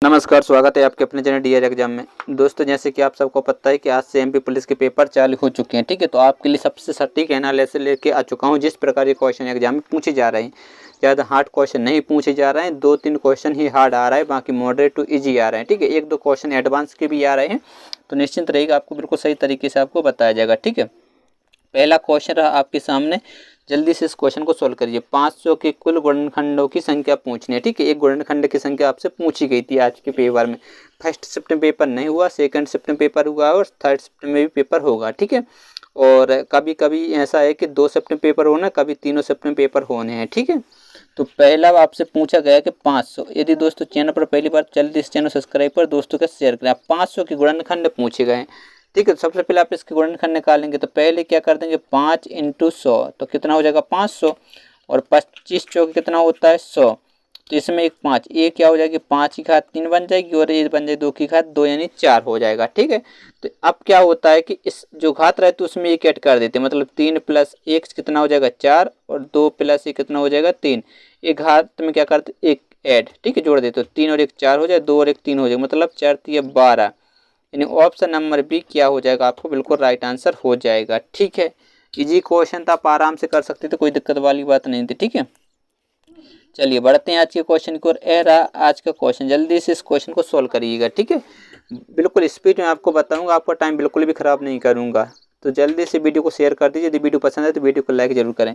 नमस्कार, स्वागत है आपके अपने चैनल डीआर एग्जाम में। दोस्तों, जैसे कि आप सबको पता है कि आज से एमपी पुलिस के पेपर चालू हो चुके हैं। ठीक है, तो आपके लिए सबसे सटीक एनालिसिस लेके आ चुका हूं। जिस प्रकार के क्वेश्चन एग्जाम में पूछे जा रहे हैं, ज़्यादा हार्ड क्वेश्चन नहीं पूछे जा रहे हैं। 2-3 क्वेश्चन ही हार्ड आ रहा है, बाकी मॉडरेट टू ईजी आ रहे हैं। ठीक है, 1-2 क्वेश्चन एडवांस के भी आ रहे हैं, तो निश्चिंत रहेगा, आपको बिल्कुल सही तरीके से आपको बताया जाएगा। ठीक है, पहला क्वेश्चन रहा आपके सामने, जल्दी से इस क्वेश्चन को सोल्व करिए। 500 के कुल गुणनखंडों की संख्या पूछनी है। ठीक है, एक गुणनखंड की संख्या आपसे पूछी गई थी आज के पेपर में। फर्स्ट शिफ्ट में पेपर नहीं हुआ, सेकंड शिफ्ट में पेपर हुआ और थर्ड शिफ्ट में भी पेपर होगा। ठीक है, और कभी कभी ऐसा है कि 2 शिफ्ट में पेपर होना, कभी तीनों शिफ्ट में पेपर होने हैं। ठीक है, तो पहला आपसे पूछा गया कि 500। यदि दोस्तों चैनल पर पहली बार, जल्दी इस चैनल सब्सक्राइब कर दोस्तों का शेयर करें। 500 के गुणनखंड पूछे गए हैं। ठीक है, तो सबसे पहले आप इसके गुणनखंड निकालेंगे, तो पहले क्या कर देंगे 5 × 100, तो कितना हो जाएगा 500। और 25 चौके कितना होता है 100, तो इसमें एक 5, ये क्या हो जाएगी 5 की घात 3 बन जाएगी और ये बन जाएगी 2 की घात 2 यानी 4 हो जाएगा। ठीक है, तो अब क्या होता है कि इस जो घात रहती है उसमें एक ऐड कर देते हैं, मतलब 3 + 1 कितना हो जाएगा 4 और 2 + 1 कितना हो जाएगा 3। एक घात में क्या करते एक ऐड, ठीक है, जोड़ देते, तो 3 और 1 4 हो जाए, 2 और 1 3 हो जाएगा, मतलब 4 × 3 = 12, यानी ऑप्शन नंबर बी क्या हो जाएगा आपको बिल्कुल राइट आंसर हो जाएगा। ठीक है, इजी क्वेश्चन था, आप आराम से कर सकते थे, कोई दिक्कत वाली बात नहीं थी। ठीक है, चलिए बढ़ते हैं आज के क्वेश्चन की ओर। रहा आज का क्वेश्चन, जल्दी से इस क्वेश्चन को सोल्व करिएगा। ठीक है, बिल्कुल स्पीड में आपको बताऊंगा, आपका टाइम बिल्कुल भी खराब नहीं करूंगा, तो जल्दी से वीडियो को शेयर कर दीजिए। यदि वीडियो पसंद है तो वीडियो को लाइक जरूर करें।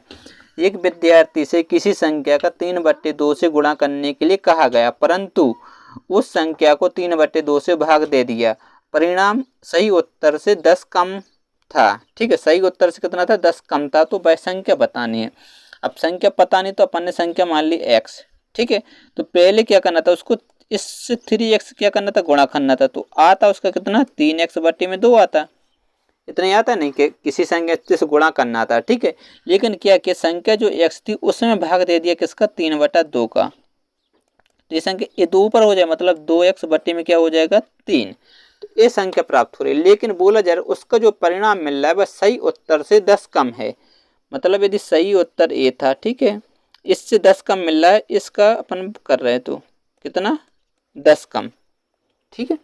एक विद्यार्थी से किसी संख्या का 3/2 से गुणा करने के लिए कहा गया, परंतु उस संख्या को 3/2 से भाग दे दिया। परिणाम सही उत्तर से 10 कम था। ठीक है, सही उत्तर से कितना था 10 कम था, तो वह संख्या बतानी है। अब संख्या पता नहीं, तो अपन ने संख्या मान ली x। ठीक है, तो पहले क्या करना था, उसको इससे 3x क्या करना था गुणा करना था, तो आता उसका कितना 3x/2 आता। इतना ही आता नहीं कि किसी संख्या से गुणा करना था। ठीक है, लेकिन क्या कि संख्या जो x थी उसमें भाग दे दिया किसका 3/2 का, तो ये संख्या ये 2 ऊपर हो जाए, मतलब 2x में क्या हो जाएगा 3, तो ये संख्या प्राप्त हो रही है। लेकिन बोला जा रहा है उसका जो परिणाम मिल रहा है वह सही उत्तर से 10 कम है। मतलब यदि सही उत्तर ए था, ठीक है, इससे 10 कम मिल रहा है, इसका अपन कर रहे हैं तो कितना 10 कम। ठीक है,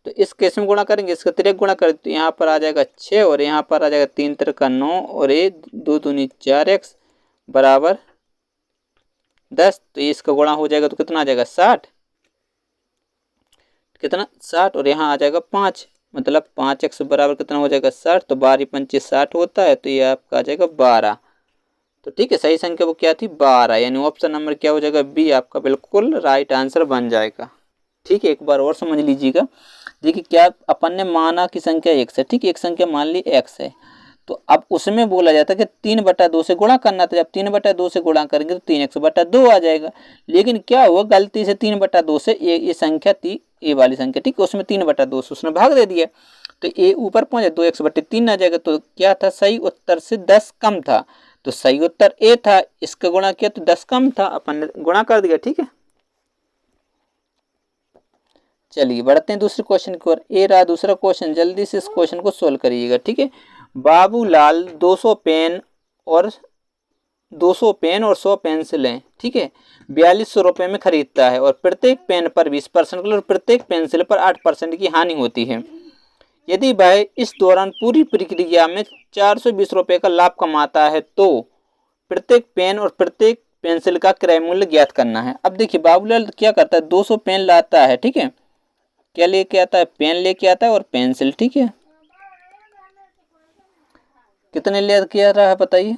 तो इस केस में गुणा करेंगे, इसका 3 गुणा करें तो यहाँ पर आ जाएगा 6 और यहाँ पर आ जाएगा 3 × 3 = 9 और ये 2 दूनी 4x बराबर 10, तो इसका गुणा हो जाएगा तो कितना आ जाएगा 60, कितना 60 और यहाँ आ जाएगा 5, मतलब 5x बराबर कितना हो जाएगा 60, तो 12 × 5 = 60 होता है, तो ये आपका आ जाएगा 12। तो ठीक है, सही संख्या वो क्या थी 12, यानी ऑप्शन नंबर क्या हो जाएगा बी आपका बिल्कुल राइट आंसर बन जाएगा। ठीक है, एक बार और समझ लीजिएगा। देखिए क्या अपन ने माना कि संख्या x है। ठीक है, एक संख्या मान ली x है, तो अब उसमें बोला जाता है कि 3/2 से गुणा करना था। जब 3/2 से गुणा करेंगे तो 3x/2 आ जाएगा। लेकिन क्या हुआ गलती से 3/2 से ये संख्या थी, ये वाली संख्या, ठीक है, उसमें 3/2 से उसने भाग दे दिया, तो ये ऊपर पहुंचे 2x/3 आ जाएगा। तो क्या था सही उत्तर से 10 कम था, तो सही उत्तर ए था, इसका गुणा किया तो 10 कम था, अपन ने गुणा कर दिया। ठीक है, चलिए बढ़ते हैं दूसरे क्वेश्चन की ओर। ए रहा दूसरा क्वेश्चन, जल्दी से इस क्वेश्चन को सोल्व करिएगा। ठीक है, बाबूलाल 200 पेन और 100 पेंसिलें, ठीक है, 4200 रुपये में खरीदता है और प्रत्येक पेन पर 20% और प्रत्येक पेंसिल पर 8% की हानि होती है। यदि वह इस दौरान पूरी प्रक्रिया में 420 रुपये का लाभ कमाता है, तो प्रत्येक पेन और प्रत्येक पेंसिल का क्रय मूल्य ज्ञात करना है। अब देखिए बाबूलाल क्या करता है, 200 पेन लाता है। ठीक है, क्या लेके आता है, पेन लेके आता है और पेंसिल। ठीक है, कितने लेके आ रहा है बताइए,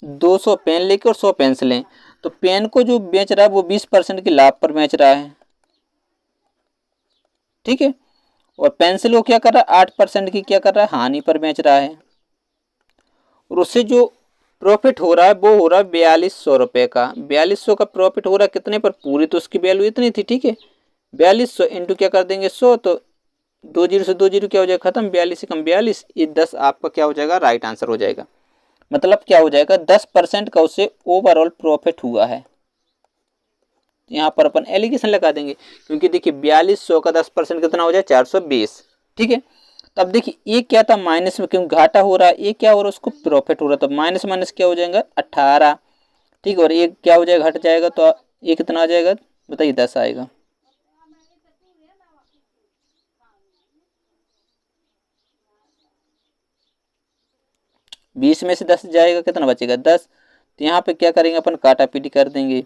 200 पेन लेके और 100 पेंसिलें। तो पेन को जो बेच रहा है वो 20% के लाभ पर बेच रहा है। ठीक है, और पेंसिल को क्या कर रहा है 8% की क्या कर रहा है हानि पर बेच रहा है, और उससे जो प्रॉफिट हो रहा है वो हो रहा है 4200 रुपये का। 4200 का प्रॉफिट हो रहा है कितने पर, पूरी तो उसकी वैल्यू इतनी थी। ठीक है, 4200 इंटू क्या कर देंगे 100, तो 20 से 20 क्या हो जाएगा खत्म, 42 से कम 42, ये 10 आपका क्या हो जाएगा राइट आंसर हो जाएगा। मतलब क्या हो जाएगा 10% का उससे ओवरऑल प्रॉफिट हुआ है। यहाँ पर अपन एलिगेशन लगा देंगे, क्योंकि देखिए 4200 का 10% कितना हो जाए 420। ठीक है, तब देखिए ये क्या था माइनस में, क्योंकि घाटा हो रहा है, ये क्या हो रहा है उसको प्रॉफिट हो रहा है, तो माइनस माइनस क्या हो जाएगा 18। ठीक है, और ये क्या हो जाएगा घट जाएगा, तो ये कितना आ जाएगा बताइए 10 आएगा। 20 में से 10 जाएगा, कितना बचेगा 10। तो यहाँ पे क्या करेंगे अपन, काटा पीटी कर देंगे।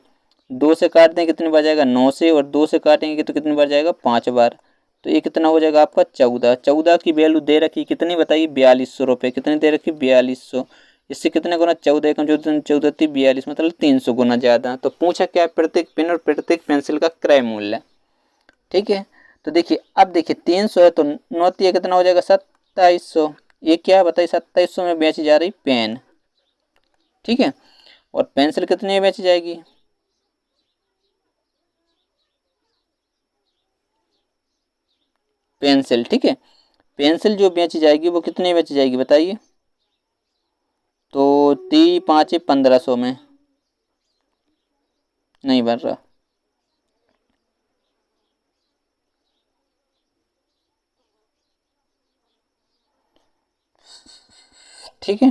2 से काट देंगे कितनी बार जाएगा 9 से, और 2 से काटेंगे तो कितनी बार जाएगा 5 बार। तो ये कितना हो जाएगा आपका 14। 14 की वैल्यू दे रखी कितनी बताइए 4200 रुपये। कितनी दे रखी 4200। इससे कितने गुना 14 एकम 14 14 थी 42, मतलब 300 गुना ज़्यादा। तो पूछा क्या, प्रत्येक पेन और प्रत्येक पेंसिल का क्रय मूल्य। ठीक है, तो देखिए अब देखिए 300 है तो 9 कितना हो जाएगा 2700। ये क्या बताइए 2700 में बेची जा रही पेन। ठीक है, और पेंसिल कितने में बेची जाएगी, पेंसिल। ठीक है, पेंसिल जो बेची जाएगी वो कितने में बेची जाएगी बताइए। तो 3 5 1500 में, नहीं बन रहा। ठीक है,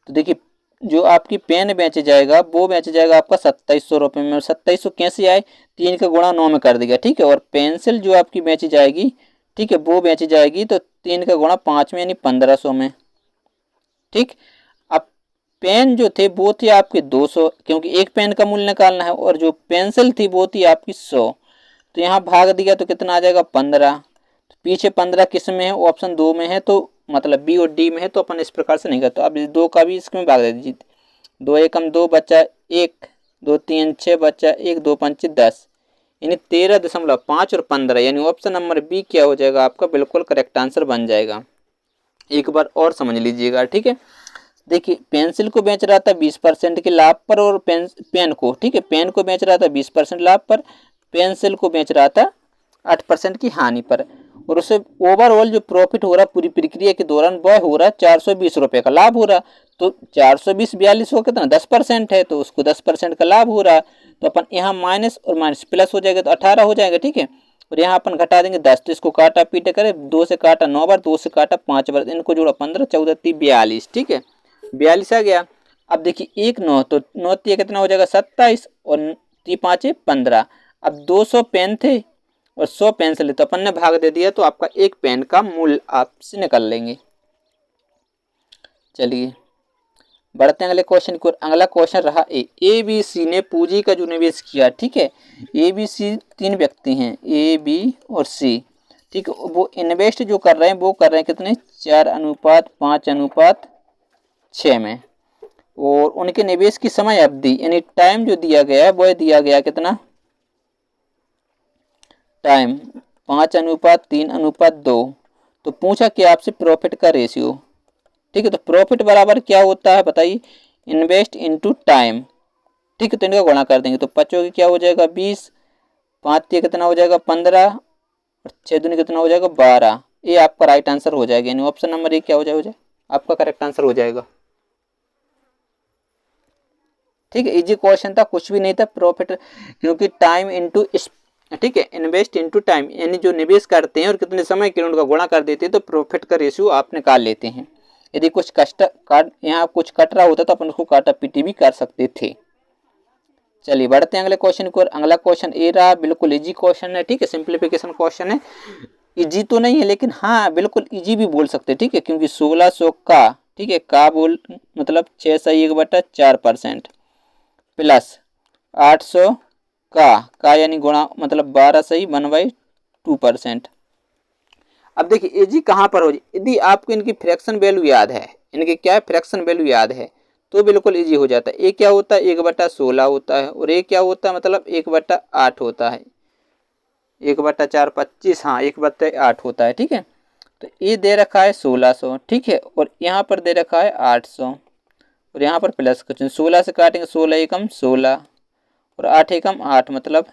तो देखिए जो आपकी पेन बेचे जाएगा वो बेचे जाएगा आपका 2700 रुपये में। और 2700 कैसे आए, 3 का गुणा 9 में कर देगा। ठीक है, और पेंसिल जो आपकी बेची जाएगी, ठीक है, वो बेची जाएगी तो 3 का गुणा 5 में, यानी 1500 में। ठीक, अब पेन जो थे वो थे आपके 200, क्योंकि एक पेन का मूल्य निकालना है, और जो पेंसिल थी वो थी आपकी 100। तो यहाँ भाग दिया तो कितना आ जाएगा 15। तो पीछे 15 किस में है, ऑप्शन 2 में है, तो मतलब बी और डी में है, तो अपन इस प्रकार से नहीं करते। अब इस 2 का भी इसमें भाग दे दीजिए। 2 एकम 2 बचा 1, 2 3 6 बचा 1, 2 5 10, यानी 13.5 और 15, यानी ऑप्शन नंबर बी क्या हो जाएगा आपका बिल्कुल करेक्ट आंसर बन जाएगा। एक बार और समझ लीजिएगा। ठीक है, देखिए पेंसिल को बेच रहा था 20% के लाभ पर, और पेन को, ठीक है, पेन को बेच रहा था 20% लाभ पर, पेंसिल को बेच रहा था 8% की हानि पर। और उसे ओवरऑल जो प्रॉफिट हो रहा पूरी प्रक्रिया के दौरान वह हो रहा 420 रुपये का लाभ हो रहा। तो 420 42 हो कितना 10% है, तो उसको 10% का लाभ हो रहा। तो अपन यहाँ माइनस और माइनस प्लस हो जाएगा तो 18 हो जाएगा। ठीक है, और यहाँ अपन घटा देंगे 10, तो इसको काटा पीटे करें, 2 से काटा 9 बार, 2 से काटा 5 बार, इनको जोड़ा 15, 14 3 42। ठीक है, 42 आ गया। अब देखिए 1 9, तो 9 कितना हो जाएगा 27, और 3 5 15। अब 200 पेन थे और 100 पेंसिल, तो अपन ने भाग दे दिया, तो आपका एक पेन का मूल्य आपसे निकल लेंगे। चलिए बढ़ते हैं अगले क्वेश्चन की ओर। अगला क्वेश्चन रहा ए बी सी ने पूंजी का जो निवेश किया। ठीक है, ए बी सी 3 व्यक्ति हैं, ए बी और सी। ठीक है, वो इन्वेस्ट जो कर रहे हैं वो कर रहे हैं कितने 4:5:6 में। और उनके निवेश की समय अवधि यानी टाइम जो दिया गया है वह दिया गया कितना टाइम 5:3:2। तो पूछा कि आपसे प्रॉफिट का रेशियो। ठीक है, तो प्रॉफिट बराबर क्या होता है बताइए, इन्वेस्ट इनटू टाइम। ठीक है, तो इनका गुणा कर देंगे तो 5 क्या हो जाएगा 20, 5 कितना हो जाएगा 15, और 6 दूनी कितना हो जाएगा 12। ये आपका राइट आंसर हो जाएगा, यानी ऑप्शन नंबर 1 क्या हो जाएगा आपका करेक्ट आंसर हो जाएगा। ठीक है, इजी क्वेश्चन था, कुछ भी नहीं था। प्रॉफिट क्योंकि टाइम इनटू, ठीक है, इन्वेस्ट इनटू टाइम, यानी जो निवेश करते हैं और कितने समय के लिए उनका गुणा कर देते हैं, तो प्रॉफिट का रेशियो आप निकाल लेते हैं। यदि कुछ यहाँ कुछ कट रहा होता तो अपन उसको काटा पीटी भी कर सकते थे। चलिए बढ़ते हैं अगले क्वेश्चन को। अगला क्वेश्चन ए रहा, बिल्कुल इजी क्वेश्चन है। ठीक है, सिंप्लीफिकेशन क्वेश्चन है, इजी तो नहीं है लेकिन हाँ बिल्कुल इजी भी बोल सकते हैं। ठीक है, क्योंकि 1600 का, ठीक है, का बोल मतलब 6 सही 1/4% प्लस 800 का यानी गुणा मतलब 12 सही 1/2%। अब देखिए इजी कहाँ पर हो जाए, यदि आपको इनकी फ्रैक्शन वैल्यू याद है, इनकी क्या है फ्रैक्शन वैल्यू याद है, तो बिल्कुल इजी हो जाता है। ए क्या होता है 1/16 होता है, और ए क्या होता है मतलब 1/8 होता है, 1/4 25, हाँ 1/8 होता है। ठीक है, तो ये दे रखा है 1600। ठीक है, और यहाँ पर दे रखा है 800, और यहाँ पर प्लस कुछ 16 से काटेंगे 16 एकम 16, और 8 एकम 8, मतलब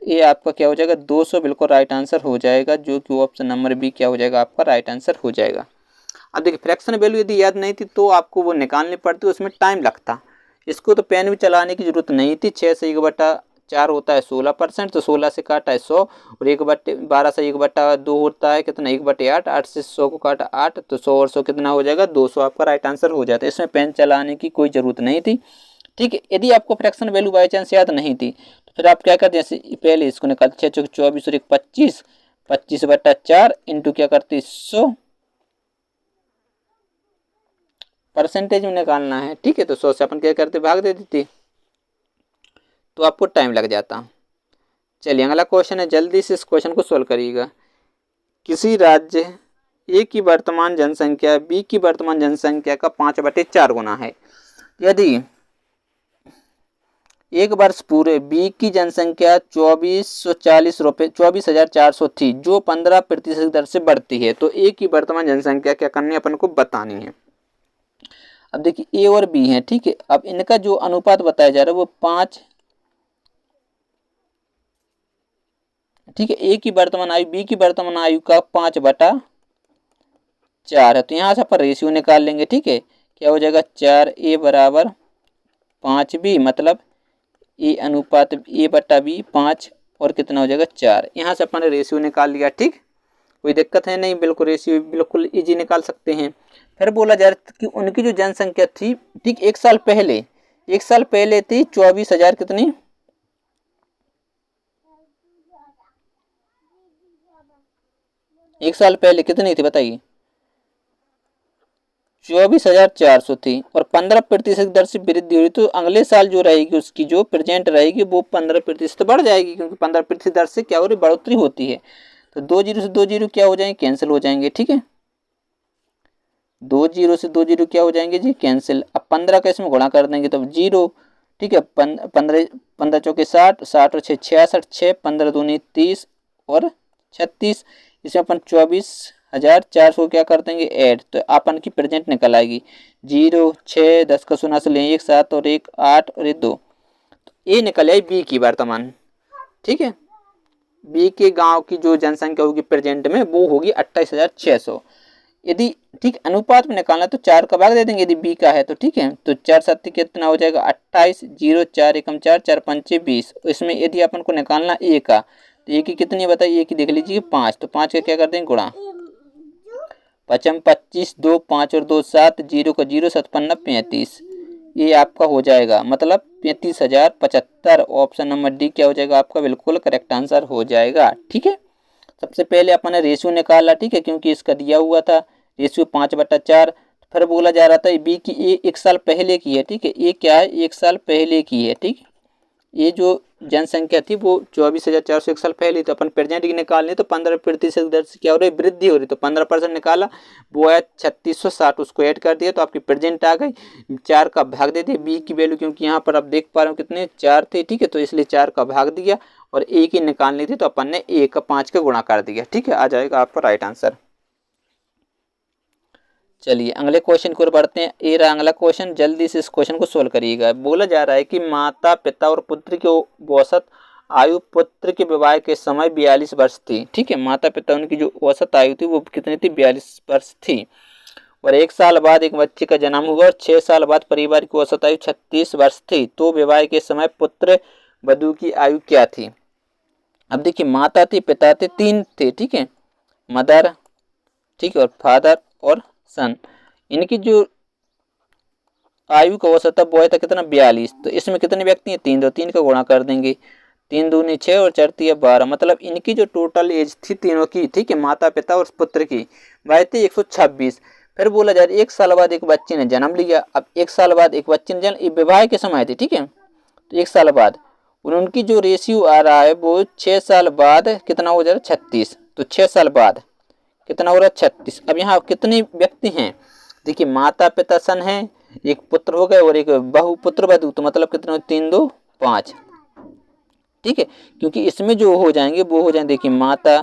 ये आपका क्या हो जाएगा 200 बिल्कुल राइट आंसर हो जाएगा, जो कि ऑप्शन नंबर बी क्या हो जाएगा आपका राइट आंसर हो जाएगा। अब देखिए फ्रैक्शन वैल्यू यदि याद नहीं थी तो आपको वो निकालनी पड़ती, उसमें टाइम लगता। इसको तो पेन भी चलाने की जरूरत नहीं थी। 6 से 1/4 होता है 16%, तो 16 से काटा है 100, और 1/12 से 1/2 होता है कितना 1/8, 8 से 100 को काटा 8, तो 100 और 100 कितना हो जाएगा 200, आपका राइट आंसर हो जाता है। इसमें पेन चलाने की कोई ज़रूरत नहीं थी। ठीक है, यदि आपको फ्रैक्शन वैल्यू बाई चांस याद नहीं थी तो फिर आप क्या करते हैं, जैसे पहले इसको निकालते 6 चौक 24 और 1 25, 25/4 इंटू क्या करते 100, परसेंटेज में निकालना है, ठीक है। तो 100 से अपन क्या करते, भाग दे देते, तो आपको टाइम लग जाता। चलिए अगला क्वेश्चन है, जल्दी से इस क्वेश्चन को सोल्व करिएगा। किसी राज्य ए की वर्तमान जनसंख्या बी की वर्तमान जनसंख्या का 5/4 गुना है। यदि एक वर्ष पूरे बी की जनसंख्या 24,400 थी, जो 15% दर से बढ़ती है, तो ए की वर्तमान जनसंख्या क्या करनी है, अपन को बतानी है। अब देखिए ए और बी है, ठीक है। अब इनका जो अनुपात बताया जा रहा है वो 5, ठीक है। ए की वर्तमान आयु बी की वर्तमान आयु का 5/4 है। तो यहाँ से अपन रेशियो निकाल लेंगे, ठीक है। क्या हो जाएगा, 4A बराबर 5B, मतलब ए अनुपात A/B 5 और कितना हो जाएगा 4। यहाँ से अपन ने रेशियो निकाल लिया, ठीक। कोई दिक्कत है नहीं, बिल्कुल रेशियो बिल्कुल इजी निकाल सकते हैं। फिर बोला जा रहा कि उनकी जो जनसंख्या थी, ठीक, एक साल पहले थी 24,000 कितनी, एक साल पहले कितनी थी बताइए, 24,400 थी, और 15% दर से वृद्धि हुई। तो अगले साल जो रहेगी उसकी जो प्रेजेंट रहेगी वो 15% बढ़ जाएगी, क्योंकि 15% दर से क्या हो रही, बढ़ोतरी होती है। तो 2 जीरो से 2 जीरो क्या हो जाएंगे, कैंसिल हो जाएंगे, ठीक है। 2 जीरो से 2 जीरो क्या हो जाएंगे जी, कैंसिल। अब 15 का इसमें गुणा कर देंगे तो 0, ठीक है। 15 चौके 60, 60 और 6 66, 6 15 दूनी 30 और 36, इसमें अपन 24,400 क्या कर देंगे ऐड, तो अपन की प्रेजेंट निकल आएगी। 0 6 10 का शून्य से लें 1 7 और 1 8 और 1 2, तो ये निकल आई बी की वर्तमान, ठीक है। बी के गांव की जो जनसंख्या होगी प्रेजेंट में वो होगी 28,600। यदि ठीक अनुपात में निकालना तो 4 का भाग दे देंगे यदि बी का है तो, ठीक है। तो 4 7 कितना हो जाएगा 28, 0 4 एकम 4 4 5 20। इसमें यदि अपन को निकालना ए का, तो ए की कितनी है बताइए, ए की देख लीजिए 5, तो 5 का क्या कर देंगे गुणा, 5 25 2 5 और 2 7, 0 का 0 7 5 35, ये आपका हो जाएगा मतलब 35,075। ऑप्शन नंबर डी क्या हो जाएगा आपका बिल्कुल करेक्ट आंसर हो जाएगा, ठीक है। सबसे पहले अपन ने रेशियो निकाला, ठीक है, क्योंकि इसका दिया हुआ था रेशियो 5/4। फिर बोला जा रहा था बी की ए 1 साल पहले की है, ठीक है। ए क्या है, 1 साल पहले की है, ठीक। ये जो जनसंख्या थी वो 24,400 1 साल पहले, तो अपन प्रेजेंट की निकालनी तो 15% दर से क्या हो रही है, वृद्धि हो रही। तो 15% निकाला, वो है 3660, उसको ऐड कर दिया तो आपकी प्रेजेंट आ गई। 4 का भाग दे दिया बी की वैल्यू, क्योंकि यहाँ पर आप देख पा रहे हो कितने 4 थे, ठीक है। तो इसलिए 4 का भाग दिया, और ए की निकालनी थी तो अपन ने ए का 5 का गुणा कर दिया, ठीक है। आ जाएगा आपका राइट आंसर। चलिए अगले क्वेश्चन की ओर बढ़ते हैं। ये रहा अगला क्वेश्चन, जल्दी से इस क्वेश्चन को सोल्व करिएगा। बोला जा रहा है कि माता पिता और पुत्र की औसत आयु पुत्र के विवाह के समय 42 वर्ष थी, ठीक है। माता पिता उनकी जो औसत आयु थी वो कितनी थी, 42 वर्ष थी। और 1 साल बाद एक बच्चे का जन्म हुआ, और 6 साल बाद परिवार की औसत आयु 36 वर्ष थी। तो विवाह के समय पुत्र वधू की आयु क्या थी। अब देखिए माता थी, पिता थे, 3 थे, ठीक है, मदर, ठीक है, और फादर और सन। इनकी जो आयु का औसत वो है था कितना, 42। तो इसमें कितने व्यक्ति हैं, 3, तो 3 का गुणा कर देंगे, 3 दूनी 6 और 4 तिया 12, मतलब इनकी जो टोटल एज थी तीनों की, ठीक है, माता पिता और पुत्र की, वह थी 126। फिर बोला जा रहा है 1 साल बाद एक बच्चे ने जन्म लिया। अब 1 साल बाद एक बच्चे ने जन्म, विवाह के समय थी, ठीक है। तो 1 साल बाद उनकी जो रेशियो आ रहा है वो 6 साल बाद कितना हो जा रहा है, 36। तो 6 साल बाद कितना हो रहा है, 36। अब यहाँ कितने व्यक्ति हैं, देखिए माता पिता सन है, एक पुत्र हो गए और एक बहु पुत्र वधू, तो मतलब कितने, 3 2 5, ठीक है। क्योंकि इसमें जो हो जाएंगे वो हो जाएंगे, देखिए माता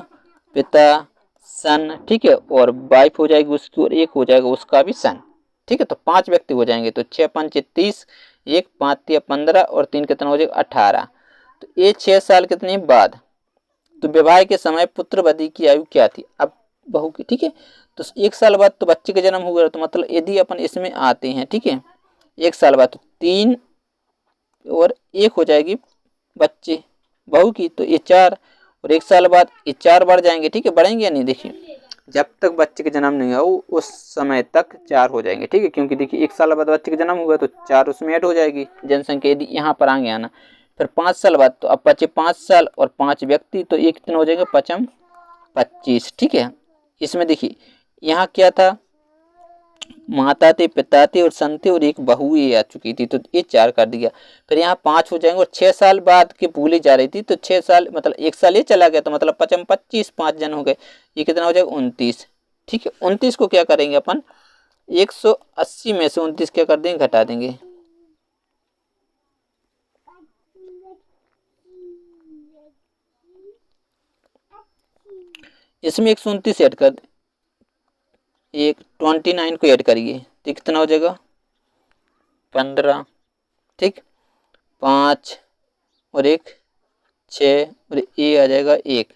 पिता सन, ठीक है, और वाइफ हो जाएगी उसकी, और एक हो जाएगा उसका भी सन, ठीक है। तो 5 व्यक्ति हो जाएंगे। तो 6 5 30, 1 5 3 15 और 3 कितना हो जाएगा 18। तो ये 6 साल कितने बाद, तो विवाह के समय पुत्र वधू की आयु क्या थी, अब बहू की, ठीक है। तो 1 साल बाद तो बच्चे का जन्म हुआ, तो मतलब यदि अपन इसमें आते हैं, ठीक है, 1 साल बाद तो 3 और 1 हो जाएगी बच्चे बहू की, तो ये 4, और 1 साल बाद ये 4 बढ़ जाएंगे, ठीक है, बढ़ेंगे या नहीं, देखिए जब तक बच्चे का जन्म नहीं हो उस समय तक 4 हो जाएंगे, ठीक है। क्योंकि देखिए 1 साल बाद बच्चे का जन्म हुआ तो 4 उसमें ऐड हो जाएगी जनसंख्या, यदि यहाँ पर आगे आना। फिर 5 साल बाद तो अब बचे 5 साल और 5 व्यक्ति, तो ये कितने हो जाएंगे, 5 25, ठीक है। इसमें देखिए यहाँ क्या था, माता थे, पिता थे और सन थे और एक बहू ये आ चुकी थी, तो ये 4 कर दिया। फिर यहाँ 5 हो जाएंगे और 6 साल बाद की भूली जा रही थी, तो 6 साल मतलब 1 साल ये चला गया, तो मतलब 25 5 जन हो गए, ये कितना हो जाएगा 29। ठीक है, 29 को क्या करेंगे अपन 180 में से 29 क्या कर देंगे घटा देंगे, इसमें 129 ऐड कर, एक 29 को ऐड करिए तो कितना हो जाएगा 15। ठीक, 5 और 1 6 और ये आ जाएगा 1।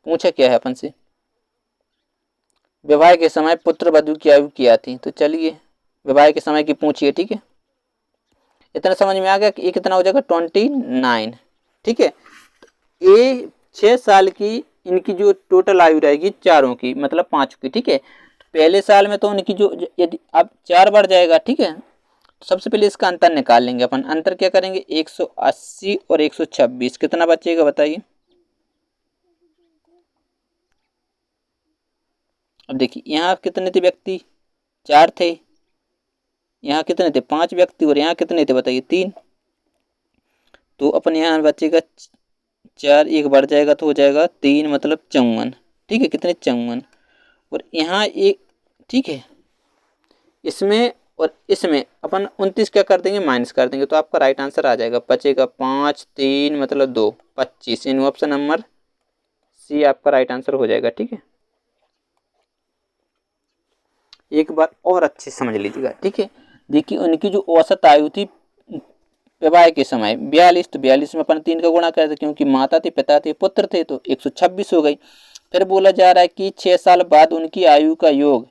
पूछा क्या है अपन से, विवाह के समय पुत्र वधू की आयु क्या थी, तो चलिए विवाह के समय की पूछिए। ठीक है, इतना समझ में आ गया कि ये कितना हो जाएगा 29। ठीक है, ये 6 साल की इनकी जो टोटल आयु रहेगी चारों की, मतलब 5 की। ठीक है, पहले साल में तो उनकी जो यदि अब 4 बढ़ जाएगा, ठीक है, तो सबसे पहले इसका अंतर निकाल लेंगे अपन। अंतर क्या करेंगे 180 और 126, कितना बचेगा बताइए। अब देखिए यहाँ कितने थे व्यक्ति, 4 थे, यहाँ कितने थे 5 व्यक्ति, और यहाँ कितने थे बताइए 3। तो अपन यहाँ बचेगा 4, 1 बढ़ जाएगा तो हो जाएगा 3, मतलब 54। ठीक है, कितने 54, और यहाँ एक। ठीक है, इसमें और इसमें अपन 29 क्या कर देंगे माइनस कर देंगे, तो आपका राइट आंसर आ जाएगा, बचेगा 5 3 मतलब 2 25, इन ऑप्शन नंबर सी आपका राइट आंसर हो जाएगा। ठीक है, एक बार और अच्छे से समझ लीजिएगा। ठीक है, देखिए उनकी जो औसत आयु थी विवाह के समय 42, तो 42 में अपन 3 का गुणा कर दे, क्योंकि माता थे, पिता थे, पुत्र थे, तो 126 हो गई। फिर बोला जा रहा है कि 6 साल बाद उनकी आयु का योग,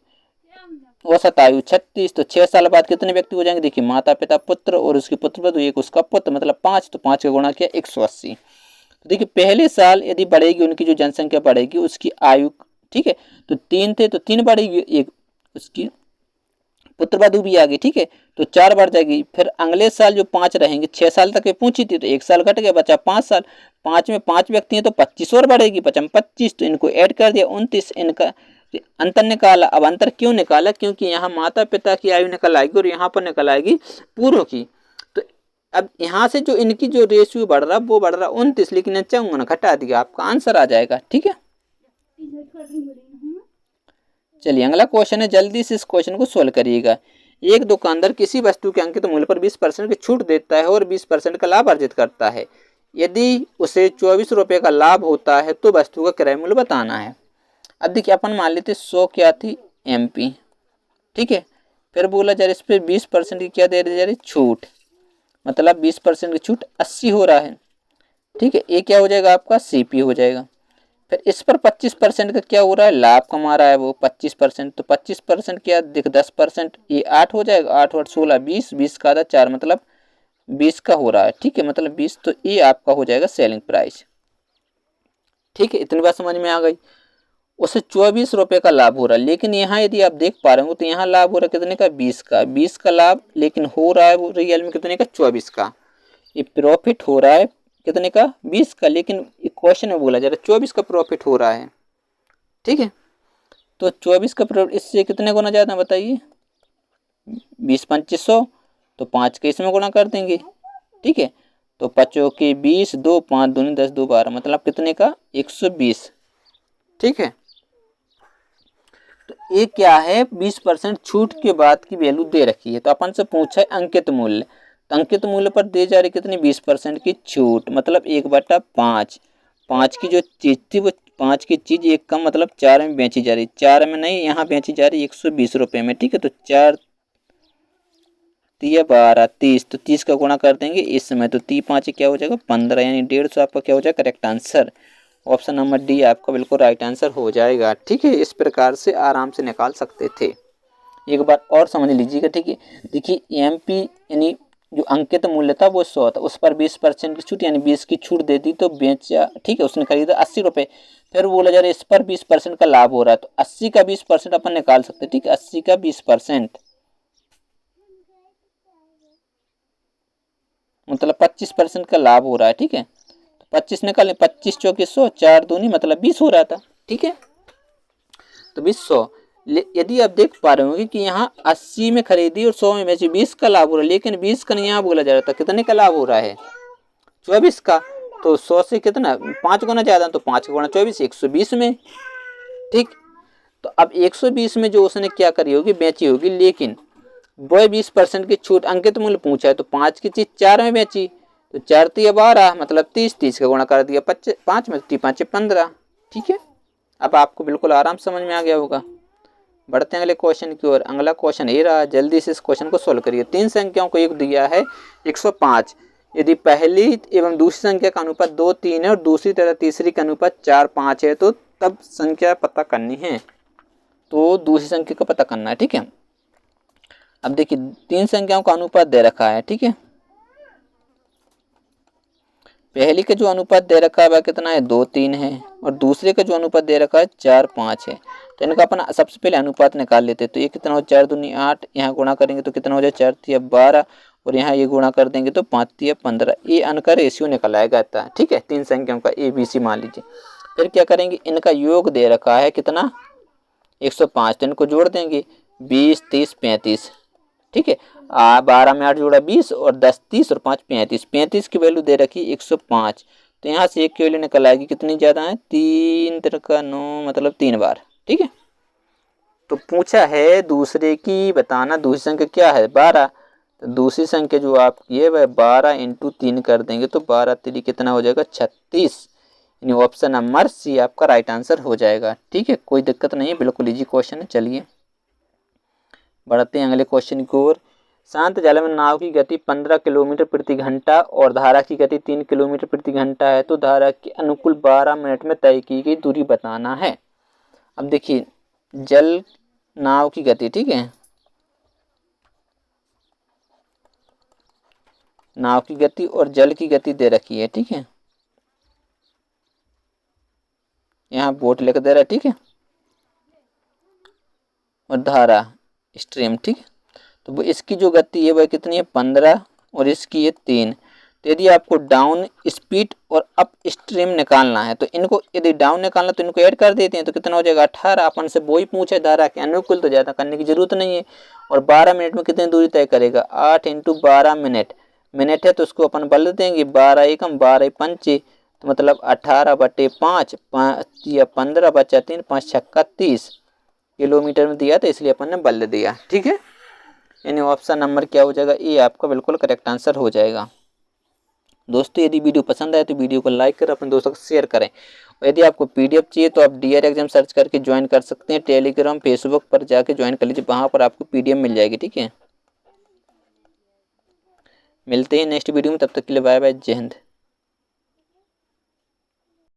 औसत आयु 36, तो 6 साल बाद कितने व्यक्ति हो जाएंगे, देखिए माता पिता पुत्र और उसकी पुत्र वधू एक उसका पुत्र, मतलब 5, तो 5 का गुणा किया 180। तो देखिए पहले साल यदि बढ़ेगी उनकी जो जनसंख्या बढ़ेगी उसकी आयु। ठीक है, तो 3 थे तो 3 बढ़ेगी, एक उसकी पुत्र वधु भी आ गई। ठीक है, तो 4 बढ़ जाएगी। फिर अगले साल जो 5 रहेंगे, 6 साल तक ये पूछी थी, तो 1 साल घट गया, बचा 5 साल। 5 में 5 व्यक्ति हैं तो 25 और बढ़ेगी, 25, तो इनको ऐड कर दिया 29, इनका अंतर निकाला। अब अंतर क्यों निकाला, क्योंकि यहाँ माता पिता की आयु निकल आएगी और यहाँ पर निकल आएगी पूर्व की। तो अब यहाँ से जो इनकी जो रेशियो बढ़ रहा वो बढ़ रहा 29, लेकिन 54 घटा दिया, आपका आंसर आ जाएगा। ठीक है, चलिए अगला क्वेश्चन है, जल्दी से इस क्वेश्चन को सोल्व करिएगा। एक दुकानदार किसी वस्तु के अंकित मूल्य पर 20% की छूट देता है और 20% का लाभ अर्जित करता है। यदि उसे 24 रुपये का लाभ होता है तो वस्तु का क्रय मूल्य बताना है। अब देखिए अपन मान लेते 100 क्या थी MP। ठीक है, फिर बोला जा रहा इस पर 20% की क्या दे रही जा रही छूट, मतलब 20% की छूट 80 हो रहा है। ठीक है, ये क्या हो जाएगा आपका CP हो जाएगा। फिर इस पर 25% का क्या हो रहा है लाभ कमा रहा है वो 25%, तो 25% क्या देख 10%, ये 8 हो जाएगा, 8 और 16 20, 20 का आधा 4, मतलब 20 का हो रहा है। ठीक है, मतलब 20, तो ये आपका हो जाएगा सेलिंग प्राइस। ठीक है, इतनी बात समझ में आ गई। उसे 24 रुपये का लाभ हो रहा है, लेकिन यहाँ यदि आप देख पा रहे हो तो यहाँ लाभ हो रहा है कितने का 20 का लाभ, लेकिन हो रहा है वो रियल में कितने का 24 का। ये प्रॉफिट हो रहा है कितने का 20 का, लेकिन क्वेश्चन में बोला जा रहा है 24 का प्रॉफिट हो रहा है। ठीक है, तो 24 का प्रॉफिट इससे कितने गुना ज़्यादा बताइए 20 2500, तो 5 के इसमें गुणा कर देंगे। ठीक है, तो 5 के 20, 2 5 दूनी 10 2 12, मतलब कितने का 120। ठीक है, तो ये क्या है 20% छूट के बाद की वैल्यू दे रखी है, तो अपन से पूछा है अंकित मूल्य, तो अंकित मूल्य पर दे जा रही कितनी 20% की छूट, मतलब 1/5। 5 की जो चीज थी वो 5 की चीज एक कम, मतलब 4 में बेची जा रही, 4 में नहीं यहाँ बेची जा रही 120 रुपये में। ठीक है, तो 4 12 30, तो 30 का गुणा कर देंगे इस समय, तो 30 5 क्या हो जाएगा 15, यानी 150 आपका क्या हो जाएगा correct answer. Option number D आपका बिल्कुल राइट आंसर हो जाएगा। ठीक है, इस प्रकार से आराम से निकाल सकते थे। एक बार और समझ लीजिएगा। ठीक है, देखिए MP यानी जो अंकित मूल्य था वो 100 था, उस पर 20% की छूट यानी 20 की छूट दे दी तो बेचा। ठीक है, उसने खरीदा 80 रुपये। फिर बोला जा रहा है इस पर 20% का लाभ हो रहा है, तो 80 का 20% अपन निकाल सकते हैं। ठीक है, 80 का 20% मतलब 25% का लाभ हो रहा है। ठीक है, तो 25 निकालें, 25 चौके 100, 4 दूनी मतलब 20 हो रहा था। ठीक है, तो 20 यदि आप देख पा रहे होंगे कि यहाँ 80 में खरीदी और 100 में बेची, 20 का लाभ हो रहा है, लेकिन 20 का नहीं यहाँ बोला जा रहा था, कितने का लाभ हो रहा है 24 का। तो 100 से कितना 5 गुना ज्यादा, तो 5 गुना 24 120 में। ठीक, तो अब 120 में जो उसने क्या करी होगी, बेची होगी, लेकिन वह 20% की छूट अंकित मूल्य पूछा है, तो 5 की चीज 4 में बेची, तो 4 3 12 मतलब 30, 30 का गुणा कर दिया 5 में, 5 15। ठीक है, अब आपको बिल्कुल आराम समझ में आ गया होगा। बढ़ते हैं अगले क्वेश्चन की ओर। अगला क्वेश्चन ये रहा, जल्दी से इस क्वेश्चन को सोल्व करिए। 3 संख्याओं को एक दिया है 105, यदि पहली एवं दूसरी संख्या का अनुपात 2 3 है और दूसरी तथा तीसरी का अनुपात 4 5 है, तो तब संख्या पता करनी है, तो दूसरी संख्या का पता करना है। ठीक है, अब देखिए 3 संख्याओं का अनुपात दे रखा है। ठीक है, पहली का जो अनुपात दे रखा है वह कितना है 2 3 है, और दूसरे का जो अनुपात दे रखा है 4 5 है। तो इनका अपन सबसे पहले अनुपात निकाल लेते हैं। तो ये कितना हो, 4 दूनी 8, यहाँ गुणा करेंगे तो कितना हो जाए 4 तिया 12, और यहाँ ये गुणा कर देंगे तो 5 तिया 15। ये इनका रेशियो निकल आएगा था। ठीक है, 3 संख्याओं का ABC मान लीजिए। फिर क्या करेंगे, इनका योग दे रखा है कितना 105, तो इनको जोड़ देंगे 20 30 35। ठीक है, 12 में 8 जोड़ा 20, और 10 30 और 5 35। 35 की वैल्यू दे रखी 105, तो यहाँ से एक की वैल्यू निकल आएगी, कितनी ज़्यादा है 3 3 9 मतलब 3 बार। ठीक है, तो पूछा है दूसरे की बताना, दूसरी संख्या क्या है 12, तो दूसरी संख्या जो आपकी है वह 12 इंटू 3 कर देंगे, तो 12 3 कितना हो जाएगा 36। यानी ऑप्शन नंबर सी आपका राइट आंसर हो जाएगा। ठीक है, कोई दिक्कत नहीं है, बिल्कुल इजी क्वेश्चन है। चलिए बढ़ते हैं अगले क्वेश्चन की ओर। शांत जल में नाव की गति 15 किलोमीटर प्रति घंटा और धारा की गति 3 किलोमीटर प्रति घंटा है, तो धारा के अनुकूल 12 मिनट में तय की गई दूरी बताना है। अब देखिए जल नाव की गति, ठीक है, नाव की गति और जल की गति दे रखी है। ठीक है, यहाँ बोट लिख दे रहा है। ठीक है, और धारा स्ट्रीम। ठीक है, तो वो इसकी जो गति है वह कितनी है 15, और इसकी है 3। तो यदि आपको डाउन स्पीड और अप स्ट्रीम निकालना है, तो इनको यदि डाउन निकालना तो इनको ऐड कर देते हैं, तो कितना हो जाएगा 18। अपन से वही पूछे धारा के अनुकूल, तो ज़्यादा करने की जरूरत नहीं है। और 12 मिनट में कितनी दूरी तय करेगा, 8 इंटू 12 मिनट है, तो उसको अपन बदल देंगे 12 एकम 12 पंचे, तो मतलब 18/5, 5 या 15 बचा 3, 5 छक्का 30 किलोमीटर में दिया, तो इसलिए अपन ने बदल दिया। ठीक है, यानी ऑप्शन नंबर क्या हो जाएगा, ये आपका बिल्कुल करेक्ट आंसर हो जाएगा। दोस्तों यदि वीडियो पसंद आए तो वीडियो को लाइक करें, अपने दोस्तों को शेयर करें, और यदि आपको PDF चाहिए तो आप DR एग्जाम सर्च करके ज्वाइन कर सकते हैं। टेलीग्राम फेसबुक पर जाके ज्वाइन कर लीजिए, वहाँ पर आपको PDF मिल जाएगी। ठीक है, मिलते हैं नेक्स्ट वीडियो में, तब तक के लिए बाय बाय, जय हिंद।